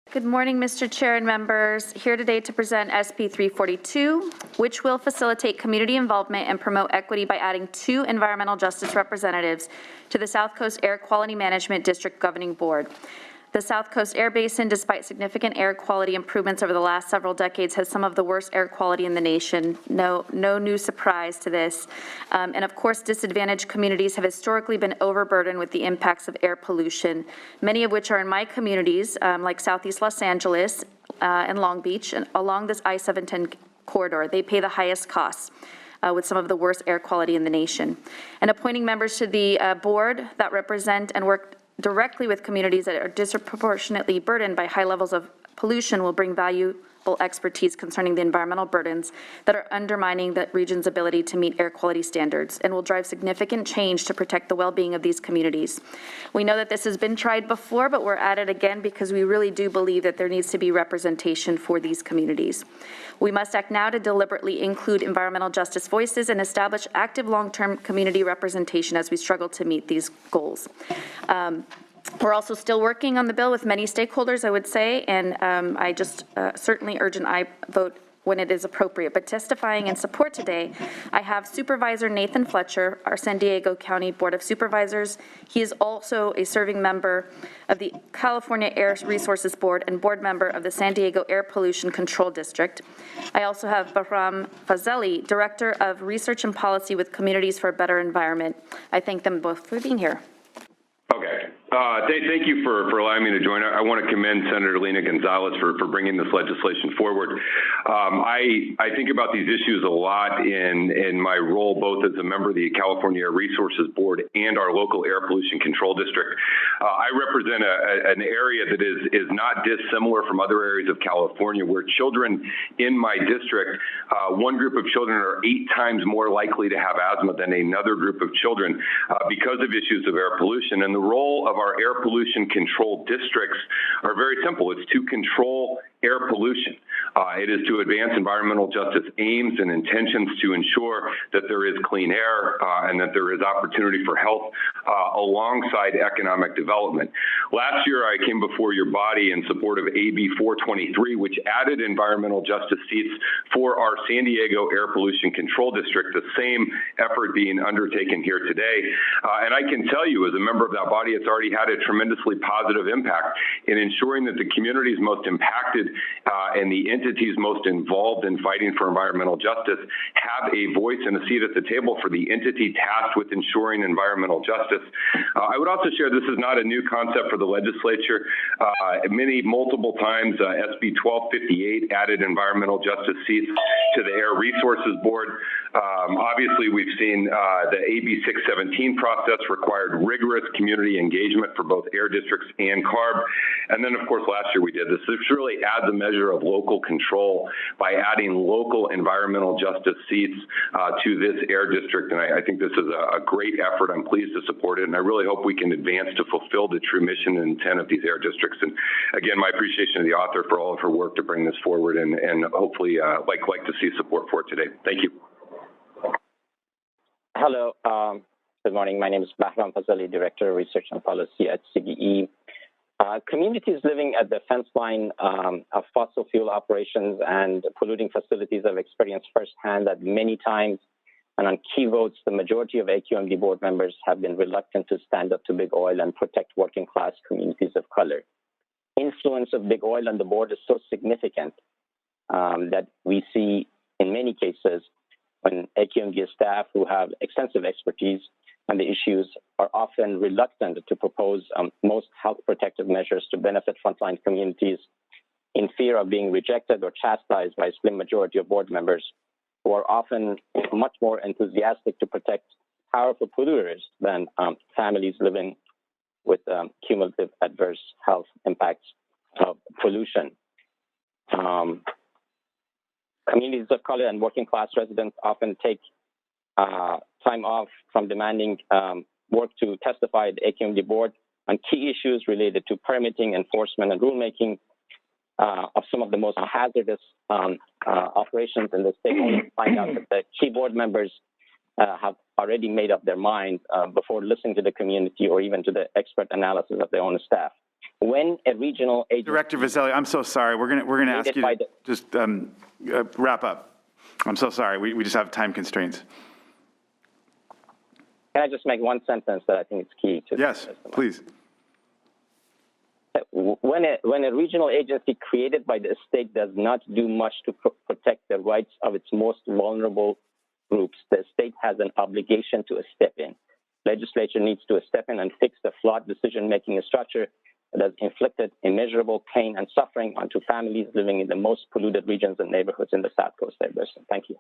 Good morning, Mr. Chair and members. Here today to present SB 342, which will facilitate community involvement and promote equity by adding 2 environmental justice representatives to the South Coast Air Quality Management District Governing Board. The South Coast Air Basin, despite significant air quality improvements over the last several decades, has some of the worst air quality in the nation. No new surprise to this. And of course, disadvantaged communities have historically been overburdened with the impacts of air pollution, many of which are in my communities, like Southeast Los Angeles and Long Beach, and along this I-710 corridor. They pay the highest costs. With some of the worst air quality in the nation. And appointing members to the board that represent and work directly with communities that are disproportionately burdened by high levels of pollution will bring valuable expertise concerning the environmental burdens that are undermining the region's ability to meet air quality standards and will drive significant change to protect the well-being of these communities. We know that this has been tried before, but we're at it again because we really do believe that there needs to be representation for these communities. We must act now to deliberately include environmental justice voices and establish active long-term community representation as we struggle to meet these goals. We're also still working on the bill with many stakeholders, I would say, and I just certainly urge an aye vote when it is appropriate. But testifying in support today, I have Supervisor Nathan Fletcher, our San Diego County Board of Supervisors. He is also a serving member of the California Air Resources Board and board member of the San Diego Air Pollution Control District. I also have Bahram Fazeli, Director of Research and Policy with Communities for a Better Environment. I thank them both for being here. Okay. Thank you for allowing me to join. I want to commend Senator Lena Gonzalez for bringing this legislation forward. I think about these issues a lot in my role both as a member of the California Air Resources Board and our local air pollution control district. I represent an area that is not dissimilar from other areas of California where children in my district, one group of children are 8 times more likely to have asthma than another group of children because of issues of air pollution. And the role of our air pollution control districts are very simple. It's to control air pollution. It is to advance environmental justice aims and intentions to ensure that there is clean air and that there is opportunity for health alongside economic development. Last year, I came before your body in support of AB 423, which added environmental justice seats for our San Diego Air Pollution Control District, the same effort being undertaken here today. And I can tell you, as a member of that body, it's already had a tremendously positive impact in ensuring that the communities most impacted and the entities most involved in fighting for environmental justice have a voice and a seat at the table for the entity tasked with ensuring environmental justice. I would also share this is not a new concept for the legislature. Multiple times, SB 1258 added environmental justice seats to the Air Resources Board. Obviously, we've seen the AB 617 process required rigorous community engagement for both air districts and CARB. And then, of course, last year we did this. This really adds a measure of local control by adding local environmental justice seats to this air district. And I think this is a great effort. I'm pleased to support it. And I really hope we can advance to fulfill the true mission and intent of these air districts. And again, my appreciation to the author for all of her work to bring this forward and hopefully like to see support for it today. Thank you. Hello. Good morning. My name is Bahram Fazeli, Director of Research and Policy at CBE. Communities living at the fence line of fossil fuel operations and polluting facilities have experienced firsthand that many times, and on key votes, the majority of AQMD board members have been reluctant to stand up to big oil and protect working class communities of color. Influence of big oil on the board is so significant that we see in many cases when AQMD staff who have extensive expertise on the issues are often reluctant to propose most health protective measures to benefit frontline communities in fear of being rejected or chastised by a slim majority of board members who are often much more enthusiastic to protect powerful polluters than families living with cumulative adverse health impacts of pollution. Communities of color and working class residents often take time off from demanding work to testify at the AQMD board on key issues related to permitting, enforcement, and rulemaking of some of the most hazardous operations in the state. Only to find out that the key board members have already made up their mind before listening to the community or even to the expert analysis of their own staff. when a regional agency Director Vasselli, I'm so sorry. We're gonna ask you by to just wrap up. I'm so sorry. We just have time constraints. Can I just make one sentence that I think is key to Yes, this testimony? please. When a regional agency created by the state does not do much to protect the rights of its most vulnerable groups, the state has an obligation to step in. Legislature needs to step in and fix the flawed decision-making structure that has inflicted immeasurable pain and suffering onto families living in the most polluted regions and neighborhoods in the South Coast Air Basin. Thank you.